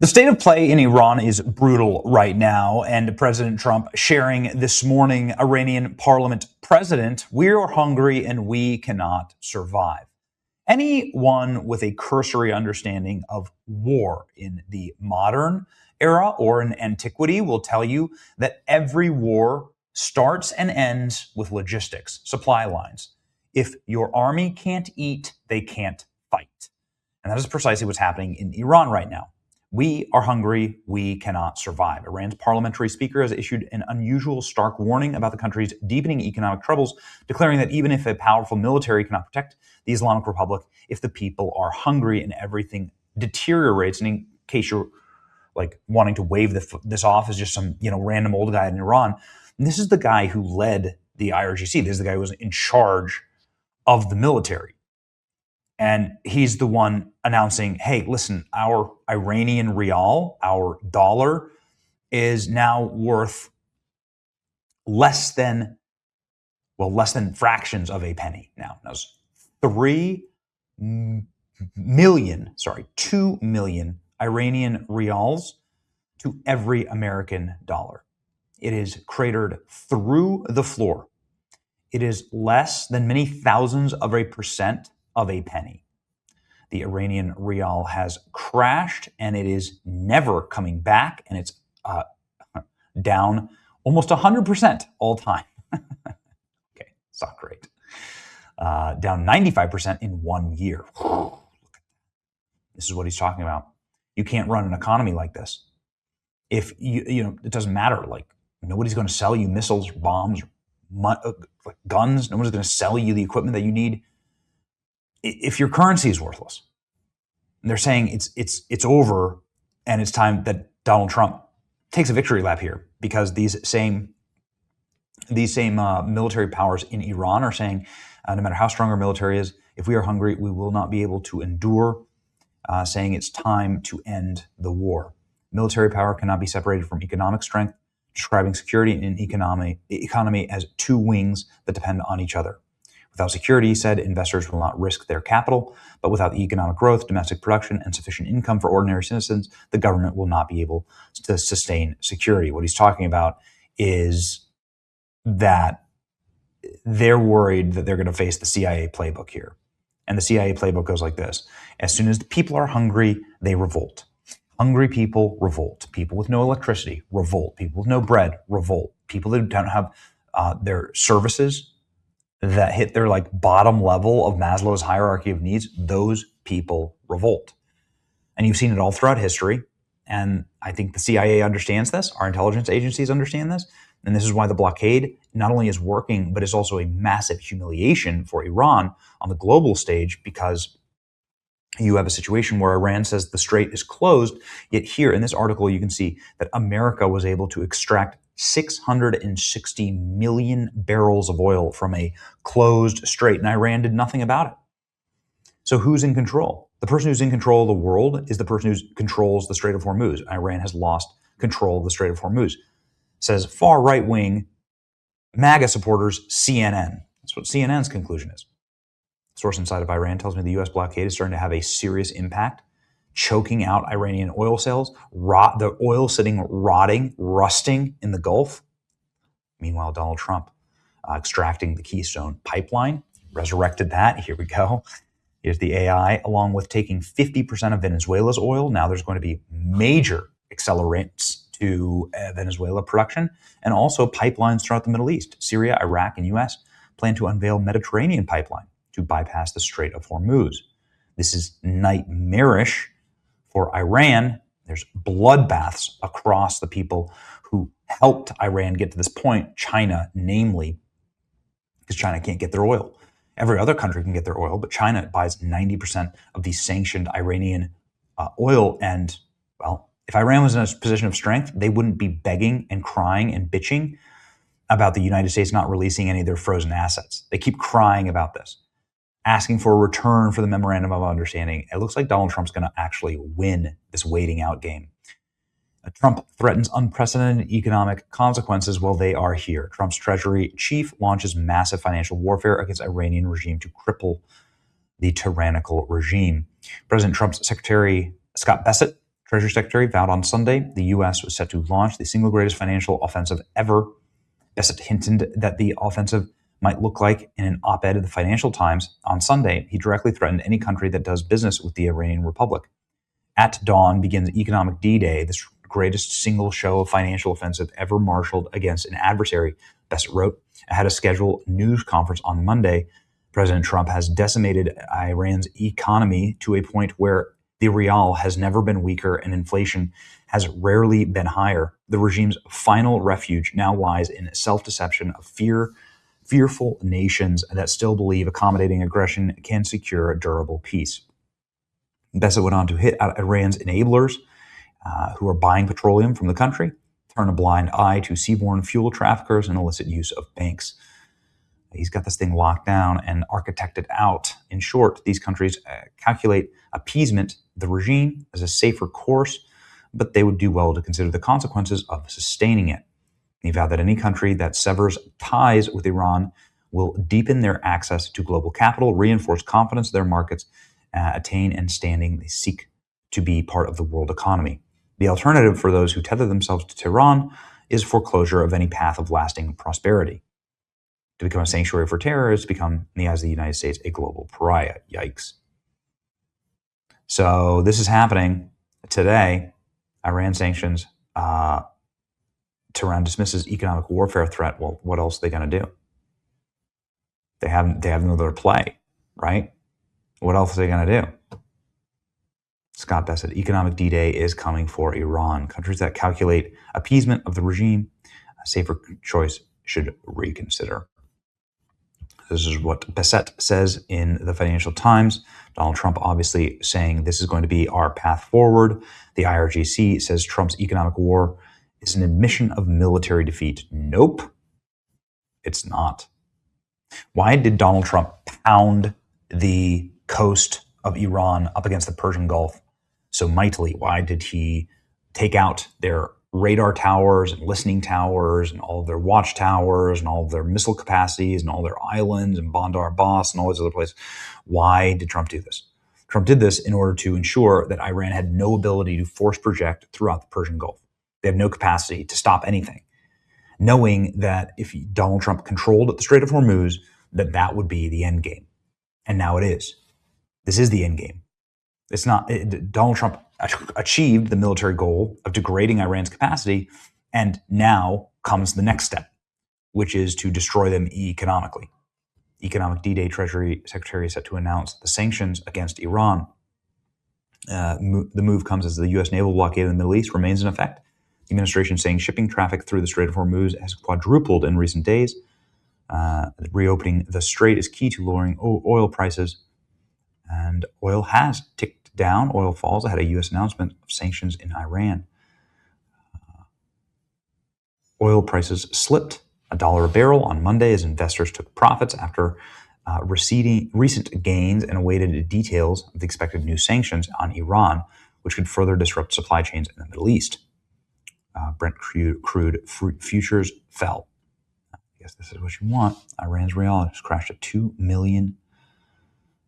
The state of play in Iran is brutal right now, and President Trump sharing this morning, Iranian parliament president, we're hungry and we cannot survive. Anyone with a cursory understanding of war in the modern era or in antiquity will tell you that every war starts and ends with logistics, supply lines. If your army can't eat, they can't fight. And that is precisely what's happening in Iran right now. We are hungry, we cannot survive. Iran's parliamentary speaker has issued an unusual stark warning about the country's deepening economic troubles, declaring that even if a powerful military cannot protect the Islamic Republic, if the people are hungry and everything deteriorates, and in case you're like wanting to wave this off as just some random old guy in Iran, and this is the guy who led the IRGC. This is the guy who was in charge of the military. And he's the one announcing, hey, listen, our Iranian rial, our dollar, is now worth less than fractions of a penny now. Now it's 2 million Iranian rials to every American dollar. It is cratered through the floor. It is less than many thousands of a percent of a penny. The Iranian rial has crashed and it is never coming back, and it's down almost 100% all time. Okay, it's not great. Down 95% in 1 year. This is what he's talking about. You can't run an economy like this. If it doesn't matter. Like, nobody's going to sell you missiles, bombs, guns. No one's going to sell you the equipment that you need if your currency is worthless. And they're saying it's over, and it's time that Donald Trump takes a victory lap here, because these same military powers in Iran are saying, no matter how strong our military is, if we are hungry, we will not be able to endure, saying it's time to end the war. Military power cannot be separated from economic strength, describing security and economy as two wings that depend on each other. Without security, he said, investors will not risk their capital, but without economic growth, domestic production, and sufficient income for ordinary citizens, the government will not be able to sustain security. What he's talking about is that they're worried that they're going to face the CIA playbook here. And the CIA playbook goes like this. As soon as the people are hungry, they revolt. Hungry people revolt. People with no electricity revolt. People with no bread revolt. People that don't have their services that hit their bottom level of Maslow's hierarchy of needs, those people revolt. And you've seen it all throughout history. And I think the CIA understands this. Our intelligence agencies understand this. And this is why the blockade not only is working, but is also a massive humiliation for Iran on the global stage, because you have a situation where Iran says the strait is closed, yet here in this article you can see that America was able to extract 660 million barrels of oil from a closed strait, and Iran did nothing about it. So who's in control? The person who's in control of the world is the person who controls the Strait of Hormuz. Iran has lost control of the Strait of Hormuz, says far right-wing MAGA supporters, CNN. That's what CNN's conclusion is. A source inside of Iran tells me the U.S. blockade is starting to have a serious impact, choking out Iranian oil sales, the oil sitting rotting, rusting in the Gulf. Meanwhile, Donald Trump extracting the Keystone pipeline, resurrected that. Here we go. Here's the AI, along with taking 50% of Venezuela's oil. Now there's going to be major accelerants to Venezuela production, and also pipelines throughout the Middle East. Syria, Iraq, and U.S. plan to unveil Mediterranean pipeline to bypass the Strait of Hormuz. This is nightmarish for Iran. There's bloodbaths across the people who helped Iran get to this point, China namely, because China can't get their oil. Every other country can get their oil, but China buys 90% of the sanctioned Iranian oil. And, well, if Iran was in a position of strength, they wouldn't be begging and crying and bitching about the United States not releasing any of their frozen assets. They keep crying about this, asking for a return for the memorandum of understanding. It looks like Donald Trump's going to actually win this waiting out game. Trump threatens unprecedented economic consequences. Well, they are here. Trump's Treasury chief launches massive financial warfare against Iranian regime to cripple the tyrannical regime. President Trump's Secretary Scott Bessent Treasury Secretary vowed on Sunday the U.S. was set to launch the single greatest financial offensive ever. Bassett hinted that the offensive might look like in an op-ed in the Financial Times on Sunday. He directly threatened any country that does business with the Iranian Republic. At dawn begins Economic D-Day, the greatest single show of financial offensive ever marshaled against an adversary, Bassett wrote. Ahead of scheduled news conference on Monday, President Trump has decimated Iran's economy to a point where the rial has never been weaker and inflation has rarely been higher. The regime's final refuge now lies in self-deception of fearful nations that still believe accommodating aggression can secure durable peace. Bassett went on to hit at Iran's enablers who are buying petroleum from the country, turn a blind eye to seaborne fuel traffickers, and illicit use of banks. He's got this thing locked down and architected out. In short, these countries calculate appeasement of the regime as a safer course, but they would do well to consider the consequences of sustaining it. He vowed that any country that severs ties with Iran will deepen their access to global capital, reinforce confidence in their markets, attain and standing they seek to be part of the world economy. The alternative for those who tether themselves to Tehran is foreclosure of any path of lasting prosperity. To become a sanctuary for terror is to become, in the eyes of the United States, a global pariah. Yikes. So this is happening today. Iran sanctions. Tehran dismisses economic warfare threat. Well, what else are they going to do? They have no other play, right? What else are they going to do? Scott Bassett, Economic D-Day is coming for Iran. Countries that calculate appeasement of the regime, a safer choice, should reconsider. This is what Bassett says in the Financial Times. Donald Trump obviously saying this is going to be our path forward. The IRGC says Trump's economic war is an admission of military defeat. Nope, it's not. Why did Donald Trump pound the coast of Iran up against the Persian Gulf so mightily? Why did he take out their radar towers and listening towers and all of their watchtowers and all of their missile capacities and all their islands and Bandar Abbas and all these other places? Why did Trump do this? Trump did this in order to ensure that Iran had no ability to force project throughout the Persian Gulf. They have no capacity to stop anything, knowing that if Donald Trump controlled the Strait of Hormuz, that would be the end game. And now it is. This is the end game. It's not. Donald Trump achieved the military goal of degrading Iran's capacity, and now comes the next step, which is to destroy them economically. Economic D-Day, Treasury Secretary is set to announce the sanctions against Iran. The move comes as the U.S. naval blockade in the Middle East remains in effect. The administration saying shipping traffic through the Strait of Hormuz has quadrupled in recent days. Reopening the strait is key to lowering oil prices, and oil has ticked down. Oil falls ahead of U.S. announcement of sanctions in Iran. Oil prices slipped $1 a barrel on Monday as investors took profits after recent gains and awaited details of the expected new sanctions on Iran, which could further disrupt supply chains in the Middle East. Brent crude futures fell. I guess this is what you want. Iran's rial has crashed at 2 million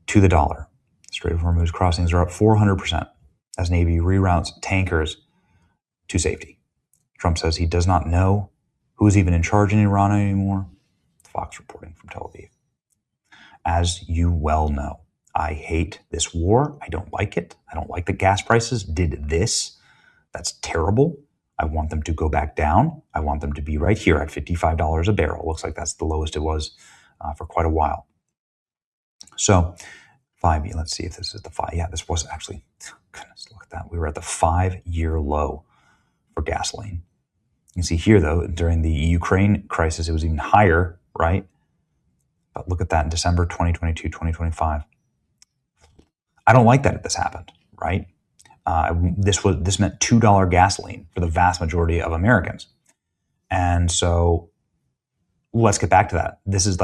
to the dollar. Strait of Hormuz crossings are up 400% as Navy reroutes tankers to safety. Trump says he does not know who is even in charge in Iran anymore. Fox reporting from Tel Aviv. As you well know, I hate this war. I don't like it. I don't like that gas prices did this. That's terrible. I want them to go back down. I want them to be right here at $55 a barrel. Looks like that's the lowest it was for quite a while. So, let's see if this is the 5. Yeah, this was actually, goodness, look at that. We were at the 5-year low for gasoline. You can see here, though, during the Ukraine crisis, it was even higher, right? But look at that in December 2022, 2025. I don't like that this happened, right? This meant $2 gasoline for the vast majority of Americans. And so let's get back to that. This is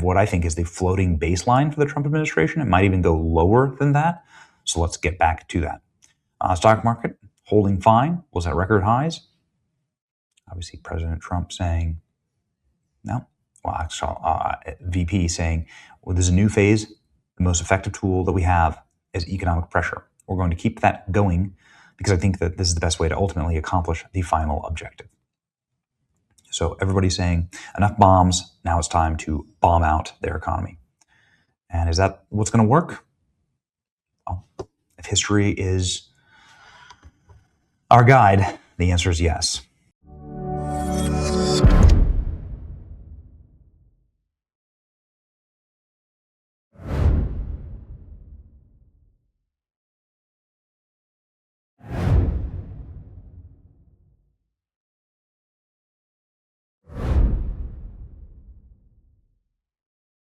what I think is the floating baseline for the Trump administration. It might even go lower than that. So let's get back to that. Stock market holding fine, was at record highs. Obviously, President Trump saying no. Well, actually, VP saying, well, there's a new phase. The most effective tool that we have is economic pressure. We're going to keep that going because I think that this is the best way to ultimately accomplish the final objective. So everybody's saying enough bombs, now it's time to bomb out their economy. And is that what's going to work? Well, if history is our guide, the answer is yes.